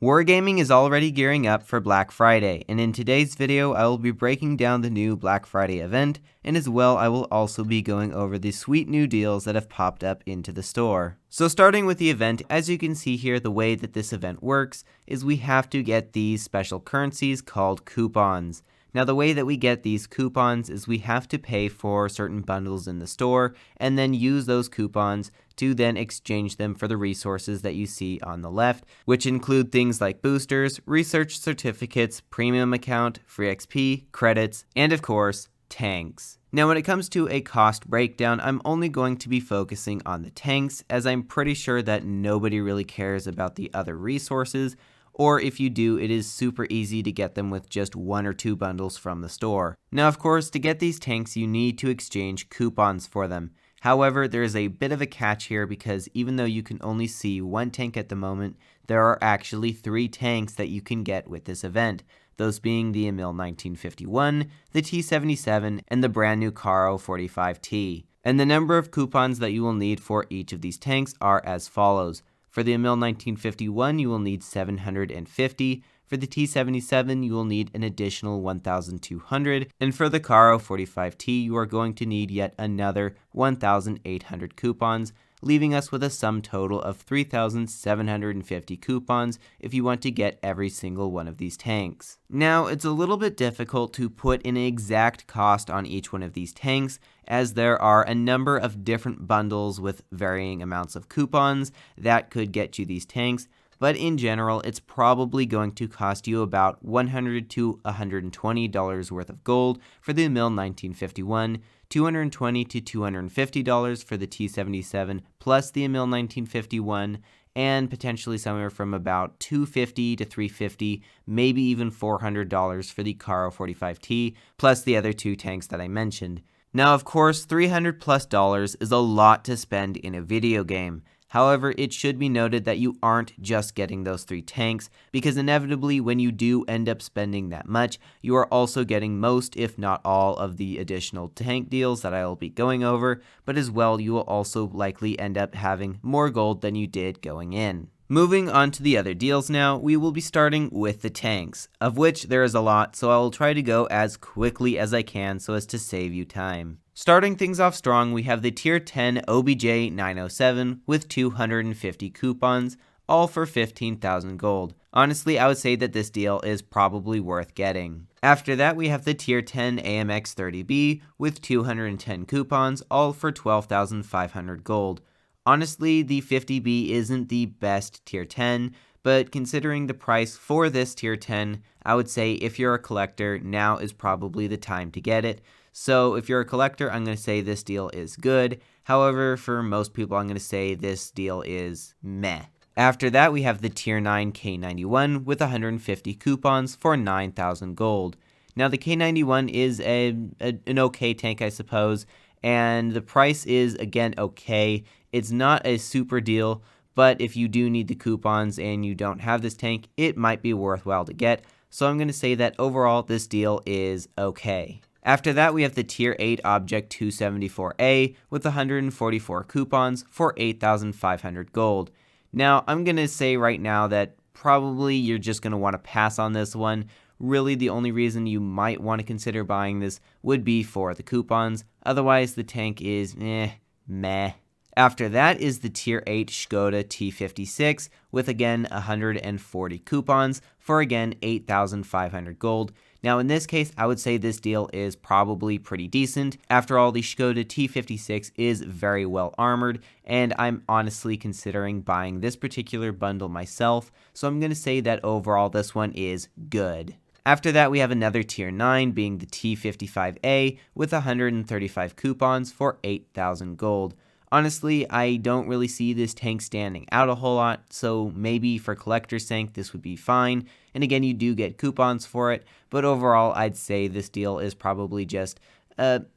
Wargaming is already gearing up for Black Friday, and in today's video I will be breaking down the new Black Friday event, and as well I will also be going over the sweet new deals that have popped up into the store. So starting with the event, as you can see here, the way that this event works is we have to get these special currencies called coupons. Now the way that we get these coupons is we have to pay for certain bundles in the store and then use those coupons to then exchange them for the resources that you see on the left, which include things like boosters, research certificates, premium account, free XP, credits, and of course, tanks. Now when it comes to a cost breakdown, I'm only going to be focusing on the tanks, as I'm pretty sure that nobody really cares about the other resources, or if you do, it is super easy to get them with just 1 or 2 bundles from the store. Now of course, to get these tanks you need to exchange coupons for them. However, there is a bit of a catch here, because even though you can only see 1 tank at the moment, there are actually 3 tanks that you can get with this event. Those being the Emil 1951, the T77, and the brand new Carro 45T. And the number of coupons that you will need for each of these tanks are as follows. For the Emil 1951, you will need 750. For the T77, you will need an additional 1,200. And for the Carro 45T, you are going to need yet another 1,800 coupons, leaving us with a sum total of 3,750 coupons if you want to get every single one of these tanks. Now, it's a little bit difficult to put an exact cost on each one of these tanks, as there are a number of different bundles with varying amounts of coupons that could get you these tanks, but in general, it's probably going to cost you about $100 to $120 worth of gold for the Emil 1951, $220 to $250 for the T77 plus the Emil 1951, and potentially somewhere from about $250 to $350, maybe even $400 for the Carro 45T, plus the other 2 tanks that I mentioned. Now, of course, $300 plus is a lot to spend in a video game. However, it should be noted that you aren't just getting those 3 tanks, because inevitably when you do end up spending that much, you are also getting most, if not all, of the additional tank deals that I will be going over, but as well you will also likely end up having more gold than you did going in. Moving on to the other deals now, we will be starting with the tanks, of which there is a lot, so I will try to go as quickly as I can so as to save you time. Starting things off strong, we have the Tier 10 OBJ 907 with 250 coupons, all for 15,000 gold. Honestly, I would say that this deal is probably worth getting. After that, we have the Tier 10 AMX 30B with 210 coupons, all for 12,500 gold. Honestly, the 50B isn't the best Tier 10, but considering the price for this Tier 10, I would say if you're a collector, now is probably the time to get it. So if you're a collector, I'm going to say this deal is good. However, for most people, I'm going to say this deal is meh. After that, we have the Tier 9 K91 with 150 coupons for 9,000 gold. Now, the K91 is an okay tank, I suppose, and the price is, again, okay. It's not a super deal, but if you do need the coupons and you don't have this tank, it might be worthwhile to get. So I'm going to say that overall, this deal is okay. After that, we have the Tier 8 Object 274A with 144 coupons for 8,500 gold. Now, I'm going to say right now that probably you're just going to want to pass on this one. Really, the only reason you might want to consider buying this would be for the coupons. Otherwise, the tank is meh. After that is the Tier 8 Skoda T56 with, again, 140 coupons for, again, 8,500 gold. Now, in this case, I would say this deal is probably pretty decent. After all, the Skoda T56 is very well armored, and I'm honestly considering buying this particular bundle myself, so I'm going to say that overall this one is good. After that, we have another Tier 9 being the T55A with 135 coupons for 8,000 gold. Honestly, I don't really see this tank standing out a whole lot, so maybe for collector's sake this would be fine. And again, you do get coupons for it, but overall I'd say this deal is probably just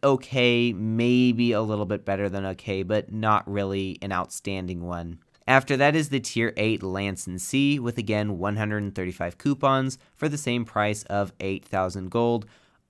okay, maybe a little bit better than okay, but not really an outstanding one. After that is the Tier 8 Lanson C with, again, 135 coupons for the same price of 8,000 gold.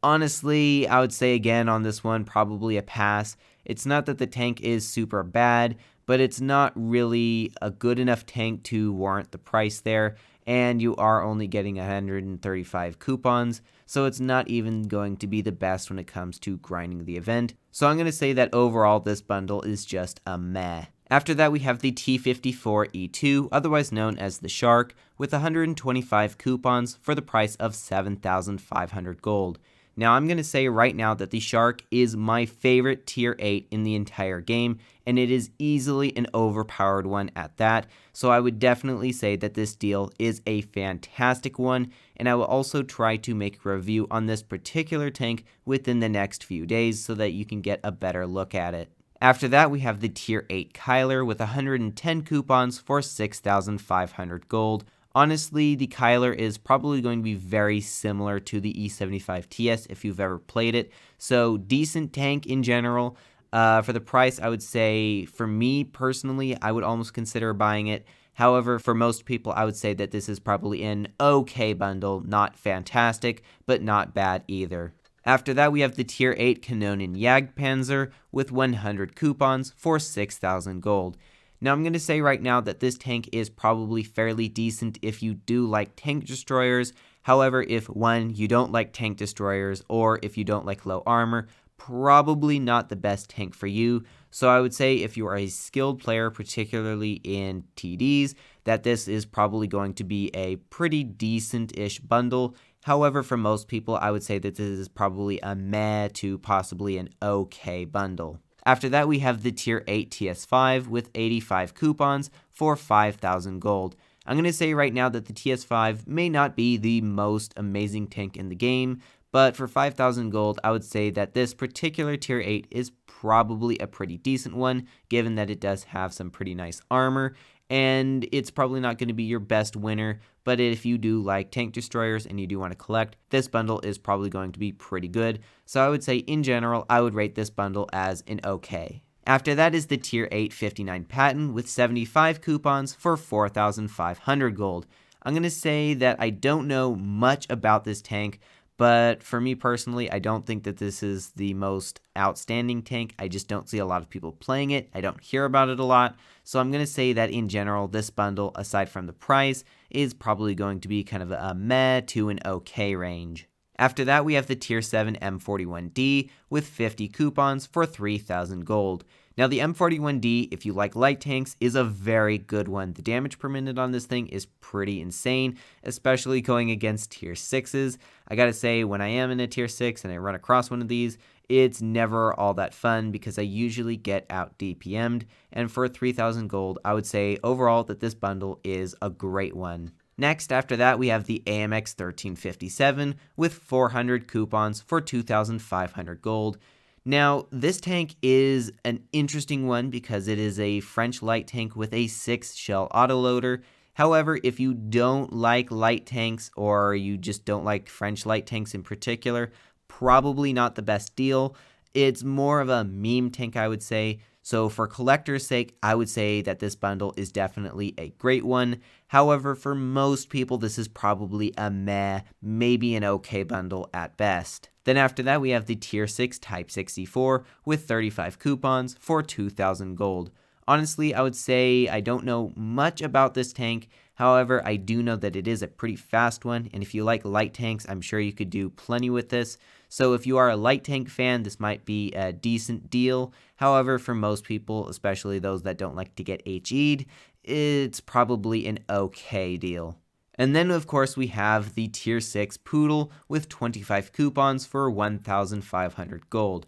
Honestly, I would say again on this one, probably a pass. It's not that the tank is super bad, but it's not really a good enough tank to warrant the price there. and you are only getting 135 coupons, so it's not even going to be the best when it comes to grinding the event. So I'm going to say that overall this bundle is just a meh. After that, we have the T54E2, otherwise known as the Shark, with 125 coupons for the price of 7,500 gold. Now, I'm going to say right now that the Shark is my favorite tier 8 in the entire game, and it is easily an overpowered one at that, so I would definitely say that this deal is a fantastic one, and I will also try to make a review on this particular tank within the next few days so that you can get a better look at it. After that, we have the tier 8 Kyler with 110 coupons for 6,500 gold. Honestly, the Kyler is probably going to be very similar to the E75 TS if you've ever played it. So decent tank in general. For the price, I would say for me personally, I would almost consider buying it. However, for most people, I would say that this is probably an okay bundle, not fantastic, but not bad either. After that, we have the tier 8 Kanonen Jagdpanzer with 100 coupons for 6,000 gold. Now, I'm going to say right now that this tank is probably fairly decent if you do like tank destroyers. However, if one, you don't like tank destroyers, or if you don't like low armor, probably not the best tank for you. So I would say if you are a skilled player, particularly in TDs, that this is probably going to be a pretty decent-ish bundle. However, for most people, I would say that this is probably a meh to possibly an okay bundle. After that, we have the tier 8 TS5 with 85 coupons for 5,000 gold. I'm going to say right now that the TS5 may not be the most amazing tank in the game, but for 5,000 gold, I would say that this particular tier 8 is probably a pretty decent one, given that it does have some pretty nice armor, and it's probably not going to be your best winner, but if you do like tank destroyers and you do want to collect, this bundle is probably going to be pretty good. So I would say in general, I would rate this bundle as an okay. After that is the tier 8 59 Patton with 75 coupons for 4,500 gold. I'm going to say that I don't know much about this tank, but for me personally, I don't think that this is the most outstanding tank. I just don't see a lot of people playing it. I don't hear about it a lot. So I'm going to say that in general, this bundle, aside from the price, is probably going to be kind of a meh to an okay range. After that, we have the tier 7 M41D with 50 coupons for 3,000 gold. Now, the M41D, if you like light tanks, is a very good one. The damage per minute on this thing is pretty insane, especially going against tier 6s. I gotta say, when I am in a tier 6 and I run across one of these, it's never all that fun because I usually get out DPM'd, and for 3,000 gold, I would say overall that this bundle is a great one. Next, after that, we have the AMX 1357 with 400 coupons for 2,500 gold. Now, this tank is an interesting one because it is a French light tank with a 6-shell autoloader. However, if you don't like light tanks or you just don't like French light tanks in particular, probably not the best deal. It's more of a meme tank, I would say. So for collector's sake, I would say that this bundle is definitely a great one. However, for most people, this is probably a meh, maybe an okay bundle at best. Then after that, we have the tier 6 Type 64 with 35 coupons for 2,000 gold. Honestly, I would say I don't know much about this tank. However, I do know that it is a pretty fast one, and if you like light tanks, I'm sure you could do plenty with this. So if you are a light tank fan, this might be a decent deal. However, for most people, especially those that don't like to get HE'd, it's probably an okay deal. And then, of course, we have the tier 6 Poodle with 25 coupons for 1,500 gold.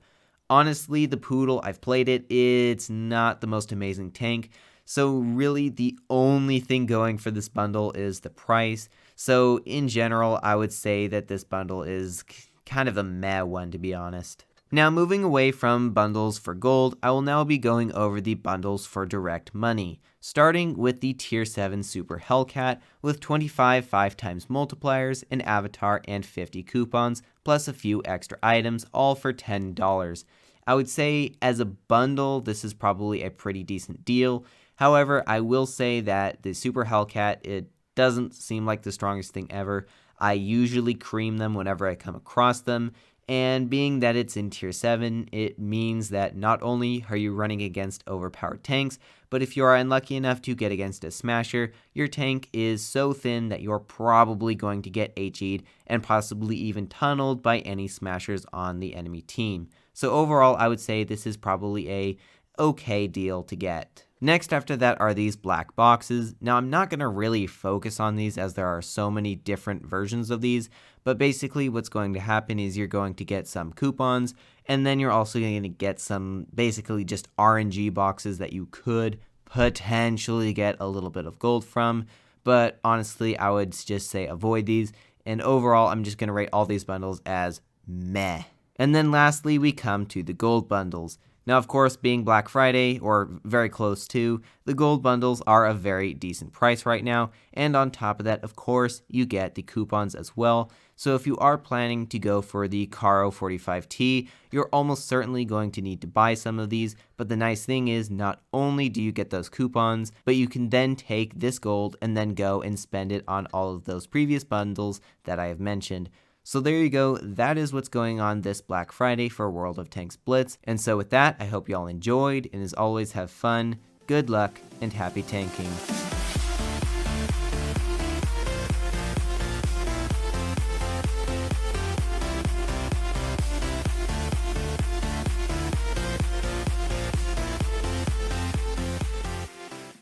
Honestly, the Poodle, I've played it, it's not the most amazing tank. So really, the only thing going for this bundle is the price. So in general, I would say that this bundle is kind of a meh one, to be honest. Now, moving away from bundles for gold, I will now be going over the bundles for direct money, starting with the tier 7 Super Hellcat with 25 5x multipliers, an avatar, and 50 coupons, plus a few extra items, all for $10. I would say as a bundle, this is probably a pretty decent deal. However, I will say that the Super Hellcat, it doesn't seem like the strongest thing ever. I usually cream them whenever I come across them, And being that it's in tier 7, it means that not only are you running against overpowered tanks, but if you are unlucky enough to get against a smasher, your tank is so thin that you're probably going to get HE'd and possibly even tunneled by any smashers on the enemy team. So overall, I would say this is probably a okay deal to get. Next after that are these black boxes. Now I'm not going to really focus on these as there are so many different versions of these, but basically what's going to happen is you're going to get some coupons, and then you're also going to get some basically just RNG boxes that you could potentially get a little bit of gold from, but honestly I would just say avoid these, and overall I'm just going to rate all these bundles as meh. And then lastly we come to the gold bundles. Now, of course, being Black Friday, or very close to, the gold bundles are a very decent price right now, and on top of that, of course, you get the coupons as well. So if you are planning to go for the Carro 45T, you're almost certainly going to need to buy some of these, but the nice thing is not only do you get those coupons, but you can then take this gold and then go and spend it on all of those previous bundles that I have mentioned. So there you go, that is what's going on this Black Friday for World of Tanks Blitz. And so with that, I hope y'all enjoyed, and as always have fun, good luck, and happy tanking.